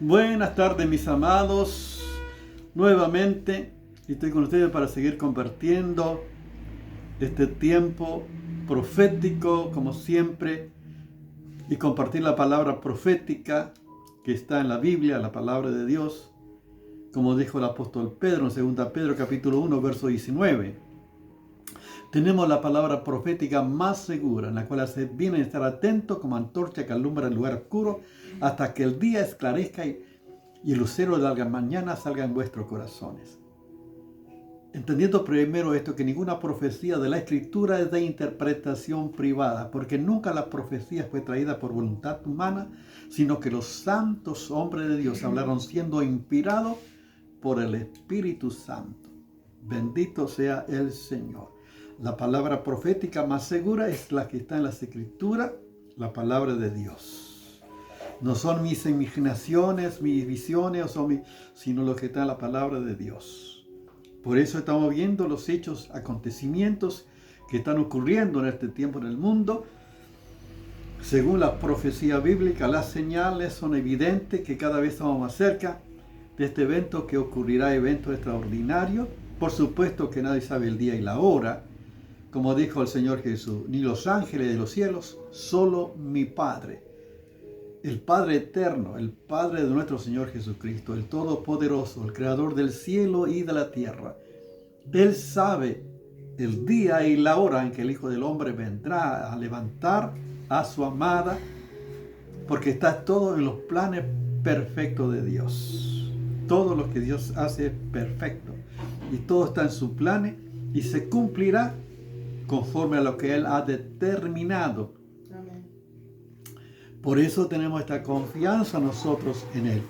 Buenas tardes, mis amados. Nuevamente estoy con ustedes para seguir compartiendo este tiempo profético, como siempre, y compartir la palabra profética que está en la Biblia, la palabra de Dios, como dijo el apóstol Pedro en 2 Pedro capítulo 1, verso 19. Tenemos la palabra profética más segura, en la cual hace bien estar atento como antorcha que alumbra el lugar oscuro, hasta que el día esclarezca y el lucero de la mañana salga en vuestros corazones. Entendiendo primero esto, que ninguna profecía de la Escritura es de interpretación privada, porque nunca la profecía fue traída por voluntad humana, sino que los santos hombres de Dios hablaron siendo inspirados por el Espíritu Santo. Bendito sea el Señor. La palabra profética más segura es la que está en las Escrituras, la palabra de Dios. No son mis imaginaciones, mis visiones, sino lo que está en la palabra de Dios. Por eso estamos viendo los hechos, acontecimientos que están ocurriendo en este tiempo en el mundo. Según la profecía bíblica, las señales son evidentes que cada vez estamos más cerca de este evento que ocurrirá, evento extraordinario. Por supuesto que nadie sabe el día y la hora, como dijo el Señor Jesús, ni los ángeles de los cielos, solo mi Padre. El Padre eterno, el Padre de nuestro Señor Jesucristo, el Todopoderoso, el Creador del cielo y de la tierra. Él sabe el día y la hora en que el Hijo del Hombre vendrá a levantar a su amada, porque está todo en los planes perfectos de Dios. Todo lo que Dios hace es perfecto y todo está en su plan y se cumplirá conforme a lo que Él ha determinado. Por eso tenemos esta confianza nosotros en Él.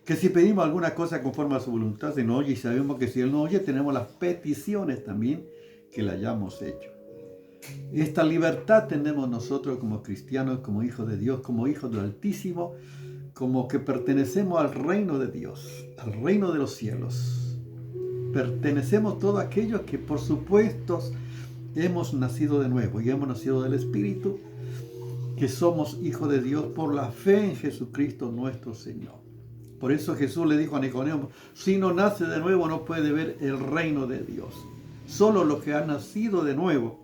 Que si pedimos alguna cosa conforme a su voluntad, se nos oye, y sabemos que si Él nos oye, tenemos las peticiones también que le hayamos hecho. Esta libertad tenemos nosotros como cristianos, como hijos de Dios, como hijos del Altísimo, como que pertenecemos al reino de Dios, al reino de los cielos. Pertenecemos todos aquellos que por supuesto hemos nacido de nuevo y hemos nacido del Espíritu, que somos hijos de Dios por la fe en Jesucristo nuestro Señor. Por eso Jesús le dijo a Nicodemo, si no nace de nuevo no puede ver el reino de Dios. Solo los que han nacido de nuevo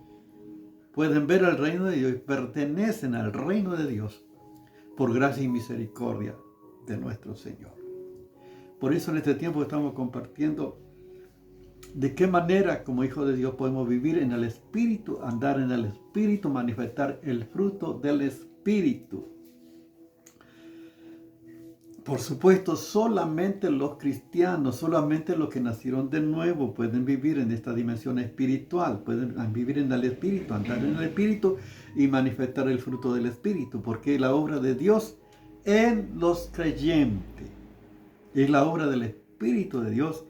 pueden ver el reino de Dios y pertenecen al reino de Dios por gracia y misericordia de nuestro Señor. Por eso en este tiempo estamos compartiendo de qué manera como hijos de Dios podemos vivir en el Espíritu, andar en el Espíritu, manifestar el fruto del Espíritu. Por supuesto, solamente los cristianos, solamente los que nacieron de nuevo pueden vivir en esta dimensión espiritual, pueden vivir en el Espíritu, andar en el Espíritu y manifestar el fruto del Espíritu, porque es la obra de Dios en los creyentes, es la obra del Espíritu de Dios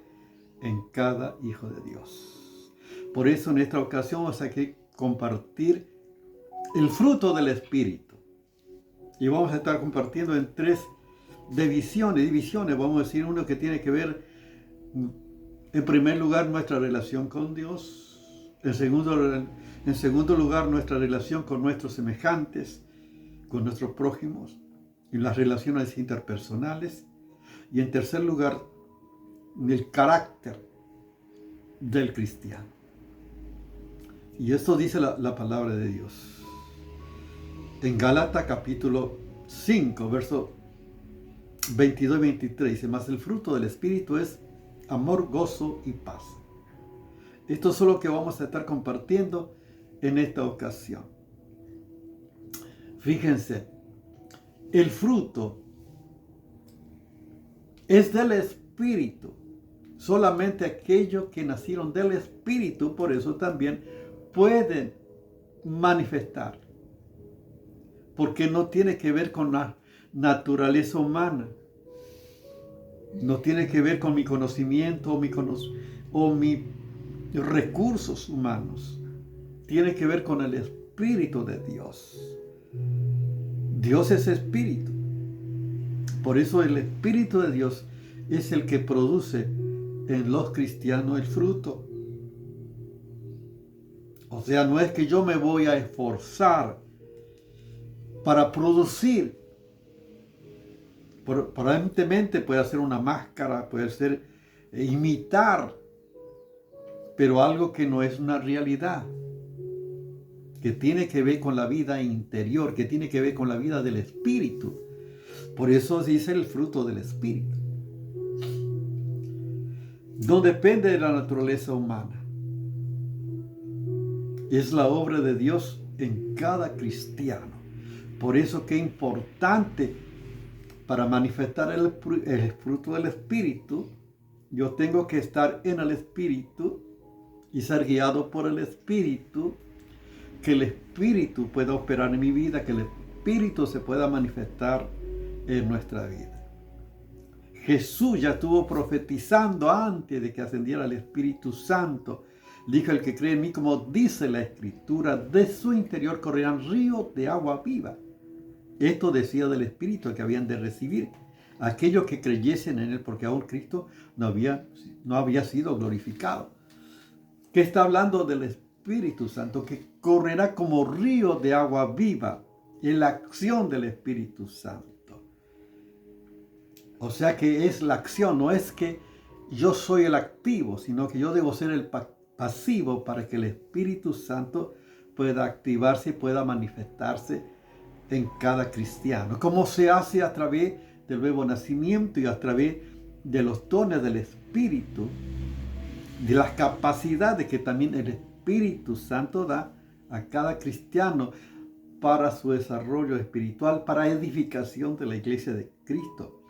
en cada hijo de Dios. Por eso en esta ocasión vamos a compartir el fruto del Espíritu. Y vamos a estar compartiendo en tres divisiones. Vamos a decir uno que tiene que ver, en primer lugar, nuestra relación con Dios. En segundo lugar, nuestra relación con nuestros semejantes, con nuestros prójimos, y las relaciones interpersonales. Y en tercer lugar, el carácter del cristiano. Y esto dice la palabra de Dios. En Gálatas capítulo 5, verso 22 y 23, dice, mas el fruto del Espíritu es amor, gozo y paz. Esto es lo que vamos a estar compartiendo en esta ocasión. Fíjense, el fruto es del Espíritu. Solamente aquellos que nacieron del Espíritu, por eso también pueden manifestar. Porque no tiene que ver con la naturaleza humana. No tiene que ver con mi conocimiento o mis recursos humanos. Tiene que ver con el Espíritu de Dios. Dios es Espíritu. Por eso el Espíritu de Dios es el que produce en los cristianos el fruto. O sea, no es que yo me voy a esforzar para producir Probablemente puede ser una máscara, puede ser imitar, pero algo que no es una realidad, que tiene que ver con la vida interior, que tiene que ver con la vida del Espíritu. Por eso dice el fruto del Espíritu. No depende de la naturaleza humana. Es la obra de Dios en cada cristiano. Por eso que es importante para manifestar el fruto del Espíritu, yo tengo que estar en el Espíritu y ser guiado por el Espíritu, que el Espíritu pueda operar en mi vida, que el Espíritu se pueda manifestar en nuestra vida. Jesús ya estuvo profetizando antes de que ascendiera el Espíritu Santo. Dijo: el que cree en mí, como dice la Escritura, de su interior correrán ríos de agua viva. Esto decía del Espíritu que habían de recibir aquellos que creyesen en él, porque aún Cristo no había sido glorificado. ¿Qué está hablando del Espíritu Santo? Que correrá como río de agua viva en la acción del Espíritu Santo. O sea que es la acción, no es que yo soy el activo, sino que yo debo ser el pasivo para que el Espíritu Santo pueda activarse y pueda manifestarse en cada cristiano. Como se hace a través del nuevo nacimiento y a través de los dones del Espíritu, de las capacidades que también el Espíritu Santo da a cada cristiano para su desarrollo espiritual, para edificación de la iglesia de Cristo,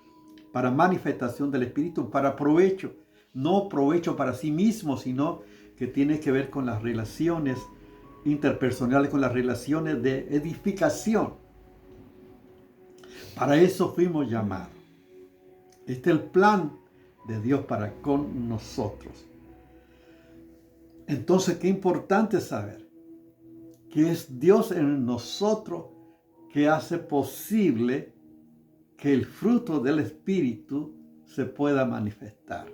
para manifestación del Espíritu, para provecho, no provecho para sí mismo, sino que tiene que ver con las relaciones interpersonales, con las relaciones de edificación. Para eso fuimos llamados. Este es el plan de Dios para con nosotros. Entonces, qué importante saber que es Dios en nosotros que hace posible que el fruto del Espíritu se pueda manifestar.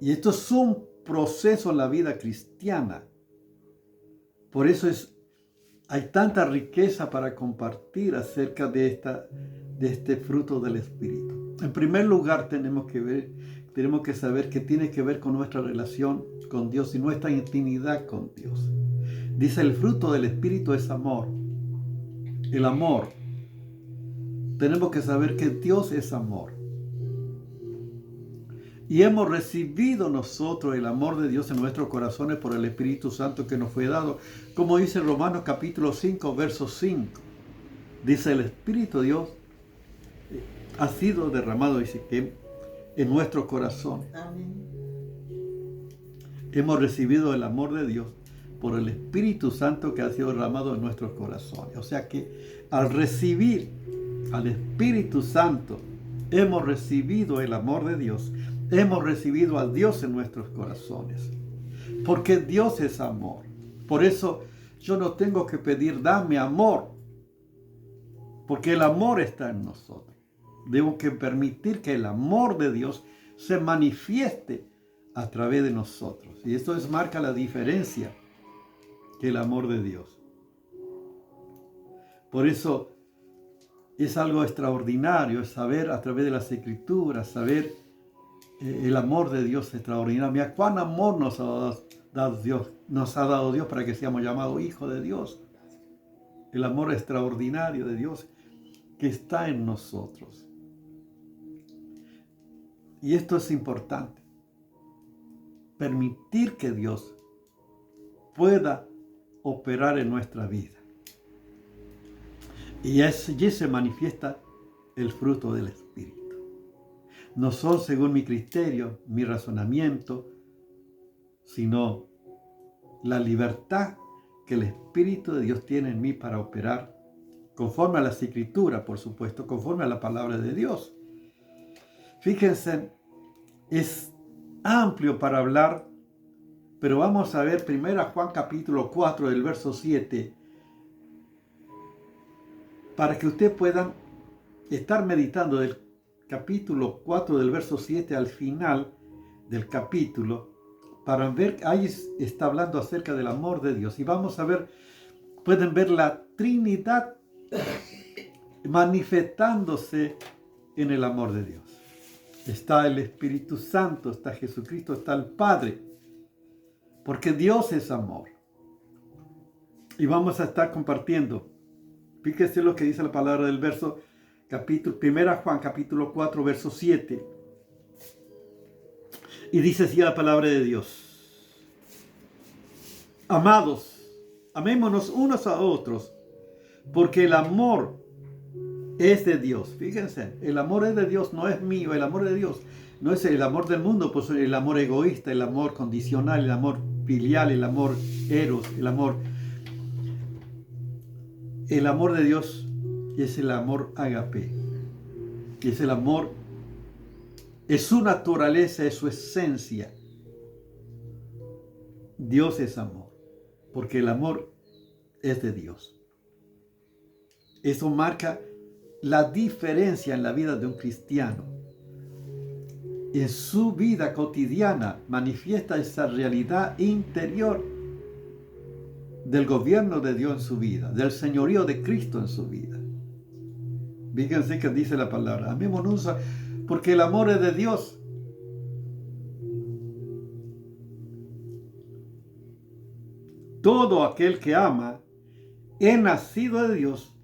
Y esto es un proceso en la vida cristiana. Por eso hay tanta riqueza para compartir acerca de este fruto del Espíritu. En primer lugar, tenemos que saber que tiene que ver con nuestra relación con Dios y nuestra intimidad con Dios. Dice: el fruto del Espíritu es amor. El amor. Tenemos que saber que Dios es amor. Y hemos recibido nosotros el amor de Dios en nuestros corazones por el Espíritu Santo que nos fue dado. Como dice Romanos capítulo 5, verso 5. Dice: el Espíritu de Dios ha sido derramado, dice, que en nuestro corazón. Amén. Hemos recibido el amor de Dios por el Espíritu Santo que ha sido derramado en nuestros corazones. O sea que al recibir al Espíritu Santo, hemos recibido el amor de Dios. Hemos recibido a Dios en nuestros corazones. Porque Dios es amor. Por eso yo no tengo que pedir: dame amor. Porque el amor está en nosotros. Debo que permitir que el amor de Dios se manifieste a través de nosotros. Y esto marca la diferencia que el amor de Dios. Por eso es algo extraordinario, es saber a través de las Escrituras, saber el amor de Dios extraordinario. Mira cuán amor nos ha dado Dios para que seamos llamados hijos de Dios. El amor extraordinario de Dios que está en nosotros. Y esto es importante. Permitir que Dios pueda operar en nuestra vida. Y allí se manifiesta el fruto del Espíritu. No son según mi criterio, mi razonamiento, sino la libertad que el Espíritu de Dios tiene en mí para operar conforme a las Escrituras, por supuesto, conforme a la palabra de Dios. Fíjense, es amplio para hablar, pero vamos a ver 1 Juan capítulo 4 del verso 7, para que ustedes puedan estar meditando del capítulo 4 del verso 7 al final del capítulo, para ver, ahí está hablando acerca del amor de Dios. Y vamos a ver, pueden ver la Trinidad manifestándose en el amor de Dios. Está el Espíritu Santo, está Jesucristo, está el Padre, porque Dios es amor. Y vamos a estar compartiendo. Fíjese lo que dice la palabra del verso, 1 Juan capítulo 4, verso 7. Y dice así la palabra de Dios: amados, amémonos unos a otros, porque el amor es de Dios. Fíjense, el amor es de Dios, no es mío. El amor de Dios no es el amor del mundo, pues el amor egoísta, el amor condicional, el amor filial, el amor eros, el amor de Dios es el amor agape. Es el amor, es su naturaleza, es su esencia. Dios es amor, porque el amor es de Dios. Eso marca la diferencia en la vida de un cristiano. En su vida cotidiana manifiesta esa realidad interior del gobierno de Dios en su vida, del señorío de Cristo en su vida. Fíjense que dice la palabra: amémonos, porque el amor es de Dios. Todo aquel que ama es nacido de Dios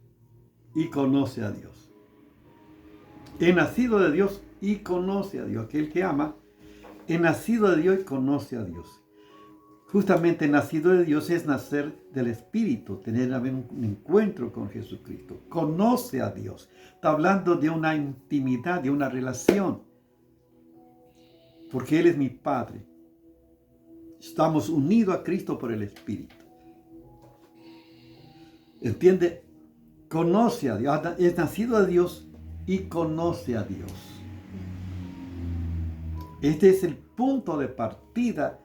y conoce a Dios. Es nacido de Dios y conoce a Dios. Aquel que ama es nacido de Dios y conoce a Dios. Justamente nacido de Dios es nacer del Espíritu, tener un encuentro con Jesucristo. Conoce a Dios. Está hablando de una intimidad, de una relación. Porque Él es mi Padre. Estamos unidos a Cristo por el Espíritu. ¿Entiende? Conoce a Dios. Es nacido de Dios y conoce a Dios. Este es el punto de partida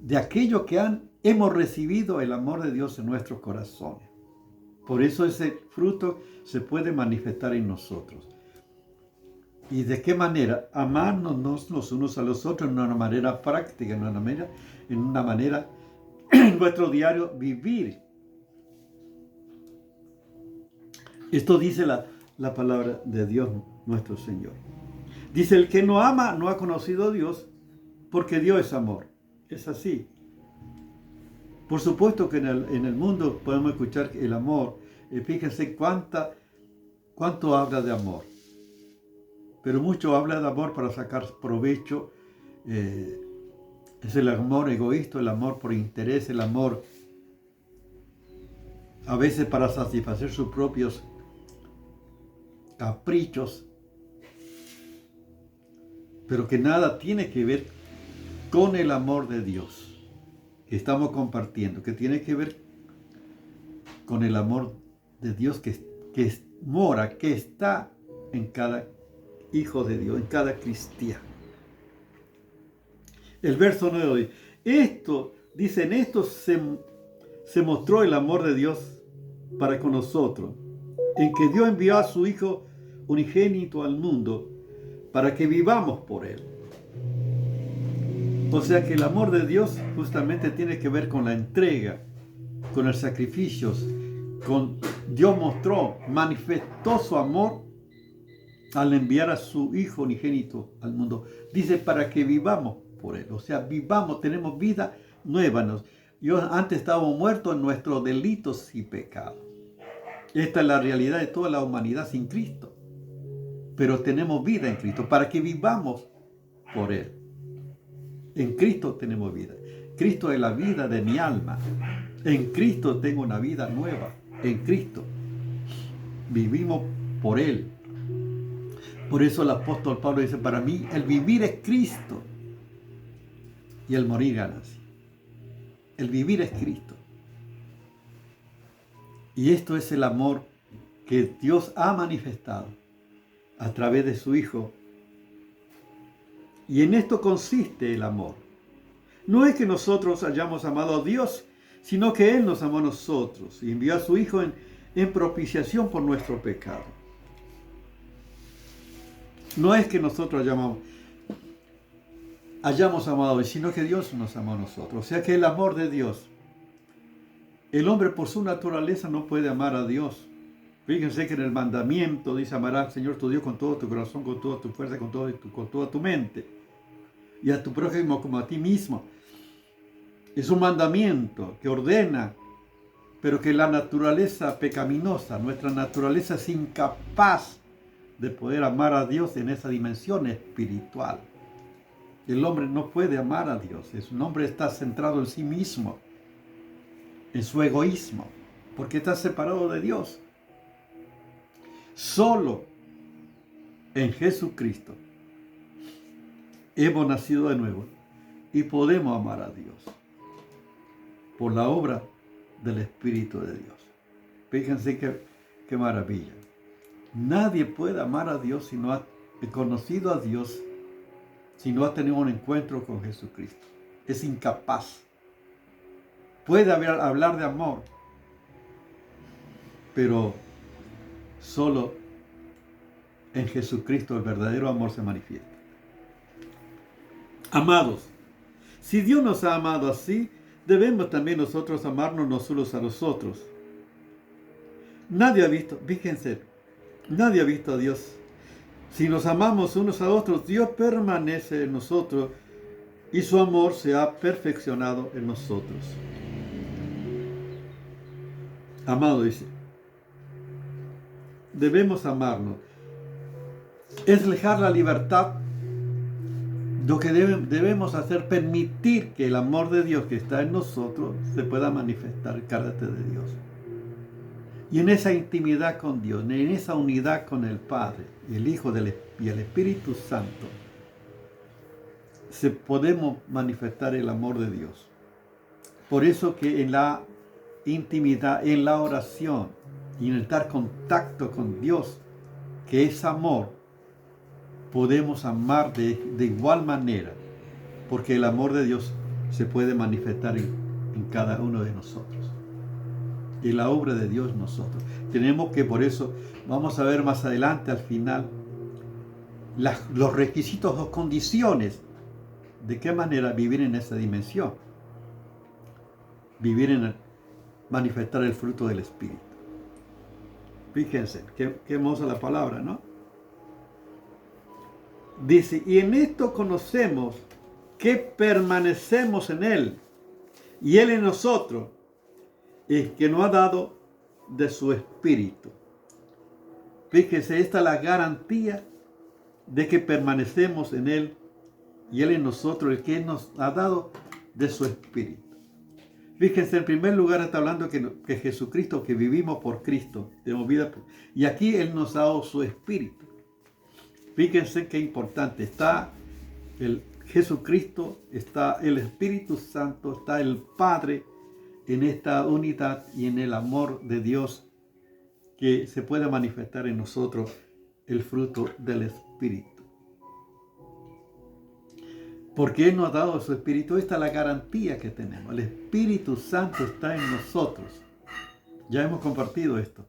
de aquello que hemos recibido el amor de Dios en nuestros corazones. Por eso ese fruto se puede manifestar en nosotros. ¿Y de qué manera? Amarnos los unos a los otros en una manera práctica, en una manera en nuestro diario vivir. Esto dice la palabra de Dios nuestro Señor. Dice: el que no ama no ha conocido a Dios, porque Dios es amor. Es así. Por supuesto que en el mundo podemos escuchar el amor. Fíjense cuánto habla de amor. Pero mucho habla de amor para sacar provecho. Es el amor egoísta, el amor por interés, el amor a veces para satisfacer sus propios caprichos. Pero que nada tiene que ver con el amor de Dios que estamos compartiendo, que tiene que ver con el amor de Dios que mora, que está en cada hijo de Dios, en cada cristiano. El verso 9 dice: en esto se mostró el amor de Dios para con nosotros, en que Dios envió a su Hijo unigénito al mundo para que vivamos por Él. O sea que el amor de Dios justamente tiene que ver con la entrega, con el sacrificio. Dios manifestó su amor al enviar a su Hijo unigénito al mundo. Dice: para que vivamos por Él. O sea, vivamos, tenemos vida nueva. Antes estábamos muertos en nuestros delitos y pecados. Esta es la realidad de toda la humanidad sin Cristo. Pero tenemos vida en Cristo, para que vivamos por Él. En Cristo tenemos vida. Cristo es la vida de mi alma. En Cristo tengo una vida nueva. En Cristo vivimos por Él. Por eso el apóstol Pablo dice: para mí el vivir es Cristo y el morir ganancia. El vivir es Cristo. Y esto es el amor que Dios ha manifestado a través de su Hijo. Y en esto consiste el amor. No es que nosotros hayamos amado a Dios, sino que Él nos amó a nosotros y envió a su Hijo en propiciación por nuestro pecado. No es que nosotros hayamos amado a Dios, sino que Dios nos amó a nosotros. O sea que el amor de Dios. El hombre por su naturaleza no puede amar a Dios. Fíjense que en el mandamiento dice: amarás al Señor tu Dios con todo tu corazón, con toda tu fuerza, con toda tu mente, y a tu prójimo como a ti mismo. Es un mandamiento que ordena, pero que la naturaleza pecaminosa, nuestra naturaleza, es incapaz de poder amar a Dios en esa dimensión espiritual. El hombre no puede amar a Dios. El hombre está centrado en sí mismo, en su egoísmo, porque está separado de Dios. Solo en Jesucristo hemos nacido de nuevo y podemos amar a Dios por la obra del Espíritu de Dios. Fíjense qué maravilla. Nadie puede amar a Dios si no ha conocido a Dios, si no ha tenido un encuentro con Jesucristo. Es incapaz. Puede hablar de amor, pero solo en Jesucristo el verdadero amor se manifiesta. Amados, si Dios nos ha amado así, debemos también nosotros amarnos los unos a los otros. Nadie ha visto, fíjense, nadie ha visto a Dios. Si nos amamos unos a otros, Dios permanece en nosotros y su amor se ha perfeccionado en nosotros. Amado, dice, debemos amarnos. Es dejar la libertad. Lo que debemos hacer, permitir que el amor de Dios que está en nosotros se pueda manifestar, el carácter de Dios. Y en esa intimidad con Dios, en esa unidad con el Padre, el Hijo y el Espíritu Santo, podemos manifestar el amor de Dios. Por eso que en la intimidad, en la oración y en estar en contacto con Dios, que es amor, podemos amar de igual manera, porque el amor de Dios se puede manifestar en cada uno de nosotros. Y la obra de Dios en nosotros. Tenemos que, por eso, vamos a ver más adelante al final, los requisitos o condiciones de qué manera vivir en esa dimensión. Manifestar el fruto del Espíritu. Fíjense, qué hermosa la palabra, ¿no? Dice, y en esto conocemos que permanecemos en Él, y Él en nosotros, y que nos ha dado de su Espíritu. Fíjense, esta es la garantía de que permanecemos en Él, y Él en nosotros, el que nos ha dado de su Espíritu. Fíjense, en primer lugar está hablando que Jesucristo, que vivimos por Cristo, tenemos vida y aquí Él nos ha dado su Espíritu. Fíjense qué importante, está el Jesucristo, está el Espíritu Santo, está el Padre en esta unidad y en el amor de Dios que se puede manifestar en nosotros el fruto del Espíritu. Porque Él nos ha dado su Espíritu, esta es la garantía que tenemos. El Espíritu Santo está en nosotros. Ya hemos compartido esto.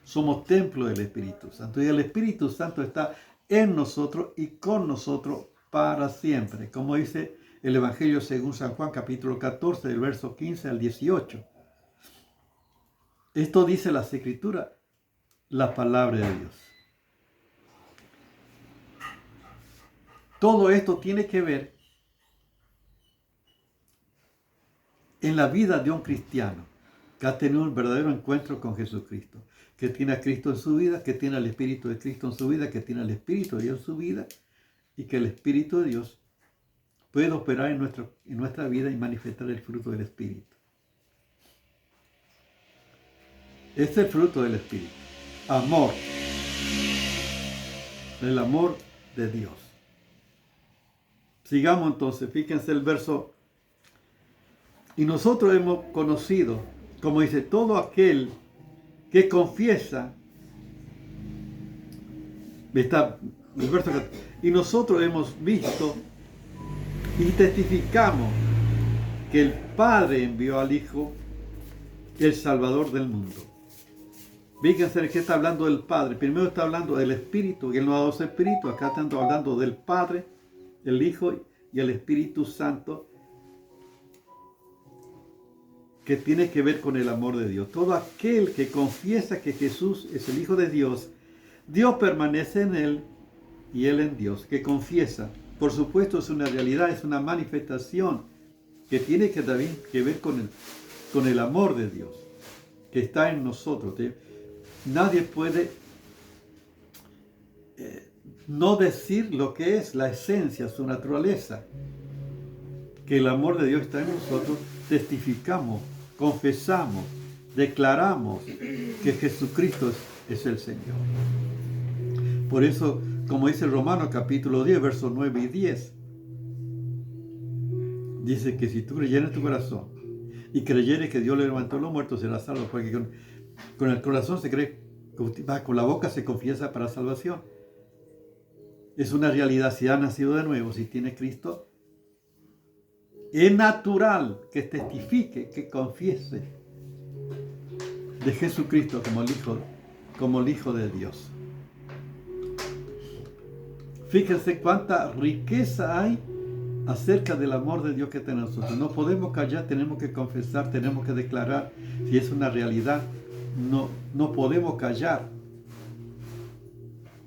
Somos templo del Espíritu Santo y el Espíritu Santo está en nosotros y con nosotros para siempre, como dice el Evangelio según San Juan, capítulo 14, del verso 15 al 18. Esto dice las Escrituras, la palabra de Dios. Todo esto tiene que ver en la vida de un cristiano que ha tenido un verdadero encuentro con Jesucristo, que tiene a Cristo en su vida, que tiene al Espíritu de Cristo en su vida, que tiene al Espíritu de Dios en su vida, y que el Espíritu de Dios puede operar en nuestra vida y manifestar el fruto del Espíritu. Este es el fruto del Espíritu. Amor. El amor de Dios. Sigamos entonces, fíjense el verso. Y nosotros hemos conocido, como dice, todo aquel que confiesa, está el verso 14, y nosotros hemos visto y testificamos que el Padre envió al Hijo, el Salvador del mundo. Fíjense que está hablando del Padre. Primero está hablando del Espíritu, que Él nos ha dado su Espíritu. Acá está hablando del Padre, el Hijo y el Espíritu Santo, que tiene que ver con el amor de Dios. Todo aquel que confiesa que Jesús es el Hijo de Dios, Dios permanece en él y él en Dios. Que confiesa, por supuesto, es una realidad, es una manifestación que tiene que también que ver con el amor de Dios que está en nosotros. Nadie puede no decir lo que es la esencia, su naturaleza. Que el amor de Dios está en nosotros, testificamos, confesamos, declaramos que Jesucristo es el Señor. Por eso, como dice Romanos capítulo 10, versos 9 y 10, dice que si tú creyeres en tu corazón y creyeres que Dios le levantó a los muertos, serás salvo, porque con el corazón se cree, con la boca se confiesa para salvación. Es una realidad. Si has nacido de nuevo, si tienes Cristo, es natural que testifique, que confiese de Jesucristo como el Hijo de Dios. Fíjense cuánta riqueza hay acerca del amor de Dios que tenemos nosotros. No podemos callar, tenemos que confesar, tenemos que declarar. Si es una realidad, no podemos callar.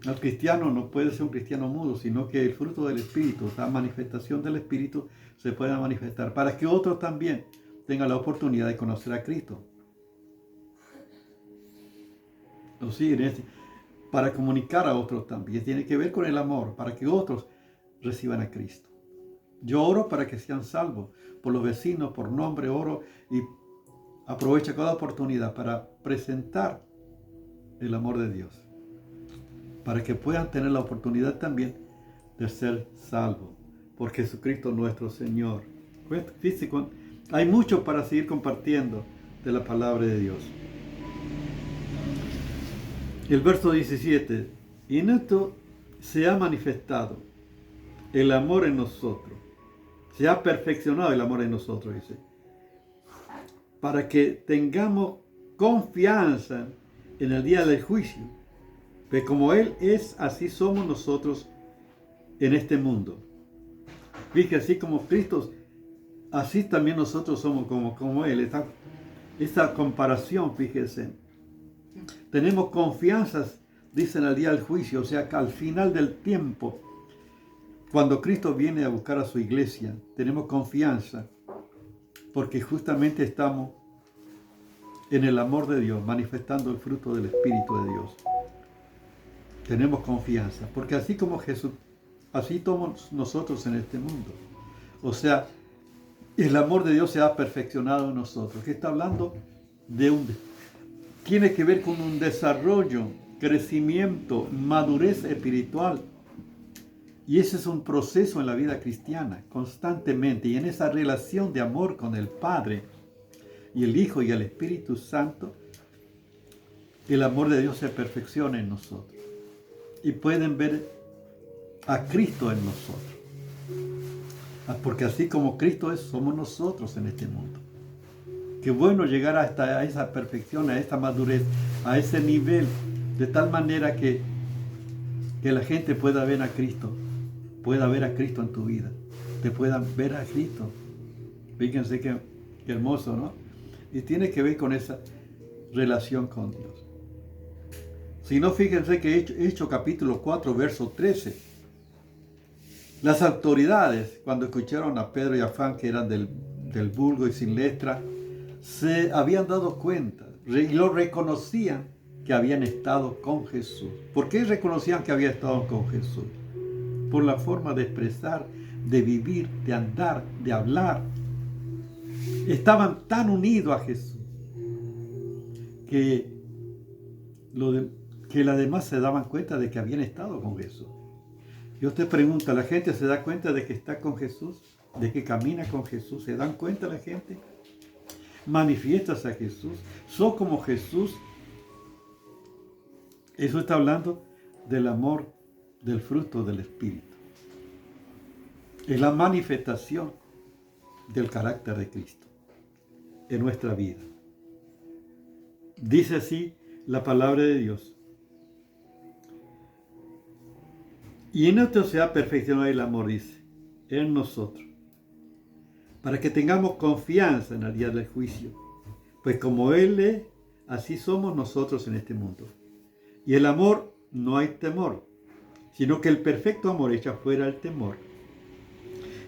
El cristiano no puede ser un cristiano mudo, sino que el fruto del Espíritu, la manifestación del Espíritu, se pueda manifestar para que otros también tengan la oportunidad de conocer a Cristo. O sí, para comunicar a otros también. Tiene que ver con el amor, para que otros reciban a Cristo. Yo oro para que sean salvos, por los vecinos, por nombre, oro y aprovecho cada oportunidad para presentar el amor de Dios, para que puedan tener la oportunidad también de ser salvos por Jesucristo nuestro Señor. Hay mucho para seguir compartiendo de la palabra de Dios. El verso 17, y en esto se ha manifestado el amor en nosotros, se ha perfeccionado el amor en nosotros, dice, para que tengamos confianza en el día del juicio. Pues como Él es, así somos nosotros en este mundo. Fíjate, así como Cristo, así también nosotros somos como Él. Esta comparación, fíjese. Tenemos confianzas, dicen, al día del juicio, o sea, que al final del tiempo, cuando Cristo viene a buscar a su iglesia, tenemos confianza, porque justamente estamos en el amor de Dios, manifestando el fruto del Espíritu de Dios. Tenemos confianza, porque así como Jesús, así somos nosotros en este mundo. O sea, el amor de Dios se ha perfeccionado en nosotros. ¿Qué está hablando? Tiene que ver con un desarrollo, crecimiento, madurez espiritual. Y ese es un proceso en la vida cristiana, constantemente. Y en esa relación de amor con el Padre y el Hijo y el Espíritu Santo, el amor de Dios se perfecciona en nosotros. Y pueden ver a Cristo en nosotros. Porque así como Cristo es, somos nosotros en este mundo. Qué bueno llegar a esa perfección, a esta madurez, a ese nivel, de tal manera que la gente pueda ver a Cristo en tu vida, te puedan ver a Cristo. Fíjense qué hermoso, ¿no? Y tiene que ver con esa relación con Dios. Si no, fíjense que Hechos capítulo 4, verso 13. Las autoridades, cuando escucharon a Pedro y a Juan, que eran del vulgo y sin letra, se habían dado cuenta y lo reconocían que habían estado con Jesús. ¿Por qué reconocían que habían estado con Jesús? Por la forma de expresar, de vivir, de andar, de hablar. Estaban tan unidos a Jesús que las demás se daban cuenta de que habían estado con Jesús. Yo te pregunto, ¿la gente se da cuenta de que está con Jesús? ¿De que camina con Jesús? ¿Se dan cuenta la gente? ¿Manifiestas a Jesús? ¿Sos como Jesús? Eso está hablando del amor, del fruto del Espíritu. Es la manifestación del carácter de Cristo en nuestra vida. Dice así la palabra de Dios. Y en esto se ha perfeccionado el amor, dice, en nosotros, para que tengamos confianza en el día del juicio. Pues como Él es, así somos nosotros en este mundo. Y el amor no hay temor, sino que el perfecto amor echa fuera el temor.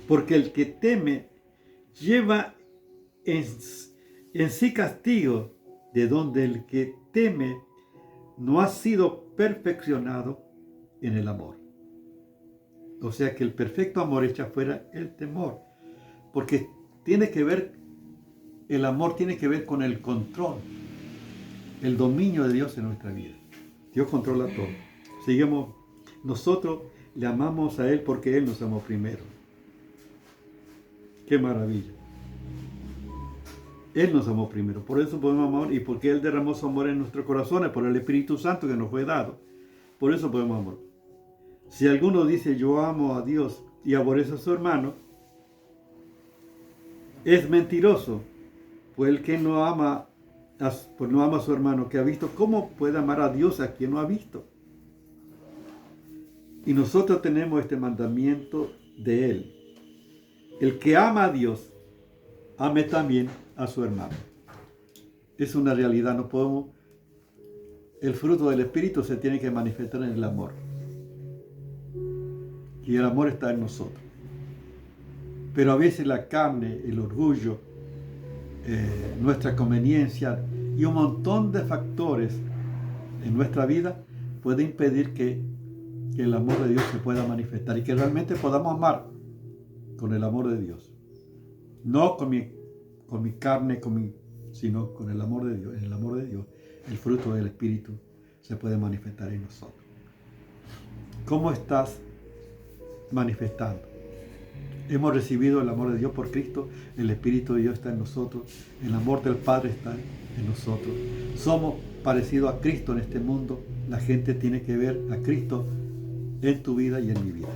Porque el que teme lleva en sí castigo, de donde el que teme no ha sido perfeccionado en el amor. O sea que el perfecto amor echa fuera el temor, porque el amor tiene que ver con el control, el dominio de Dios en nuestra vida. Dios controla todo. Nosotros le amamos a Él porque Él nos amó primero. ¡Qué maravilla! Él nos amó primero, por eso podemos amar y porque Él derramó su amor en nuestros corazones, por el Espíritu Santo que nos fue dado. Por eso podemos amar. Si alguno dice yo amo a Dios y aborrece a su hermano, es mentiroso, pues el que no ama a su hermano que ha visto, ¿cómo puede amar a Dios a quien no ha visto? Y nosotros tenemos este mandamiento de Él. El que ama a Dios, ame también a su hermano. Es una realidad, no podemos. El fruto del Espíritu se tiene que manifestar en el amor. Y el amor está en nosotros. Pero a veces la carne, el orgullo, nuestra conveniencia y un montón de factores en nuestra vida puede impedir que el amor de Dios se pueda manifestar y que realmente podamos amar con el amor de Dios. No con mi carne, sino con el amor de Dios. En el amor de Dios, el fruto del Espíritu se puede manifestar en nosotros. ¿Cómo estás manifestando? Hemos recibido el amor de Dios por Cristo, el Espíritu de Dios está en nosotros, el amor del Padre está en nosotros. Somos parecidos a Cristo en este mundo. La gente tiene que ver a Cristo en tu vida y en mi vida.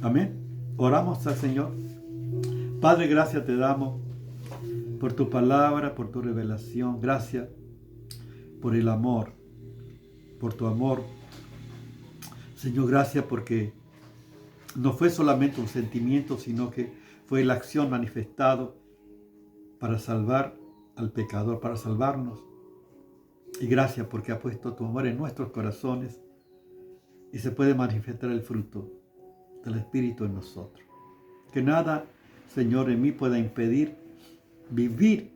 Amén. Oramos al Señor. Padre, gracias te damos por tu palabra, por tu revelación. Gracias por el amor, por tu amor. Señor, gracias porque no fue solamente un sentimiento, sino que fue la acción manifestada para salvar al pecador, para salvarnos. Y gracias porque ha puesto tu amor en nuestros corazones y se puede manifestar el fruto del Espíritu en nosotros. Que nada, Señor, en mí pueda impedir vivir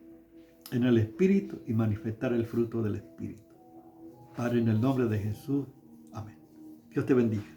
en el Espíritu y manifestar el fruto del Espíritu. Padre, en el nombre de Jesús. Amén. Dios te bendiga.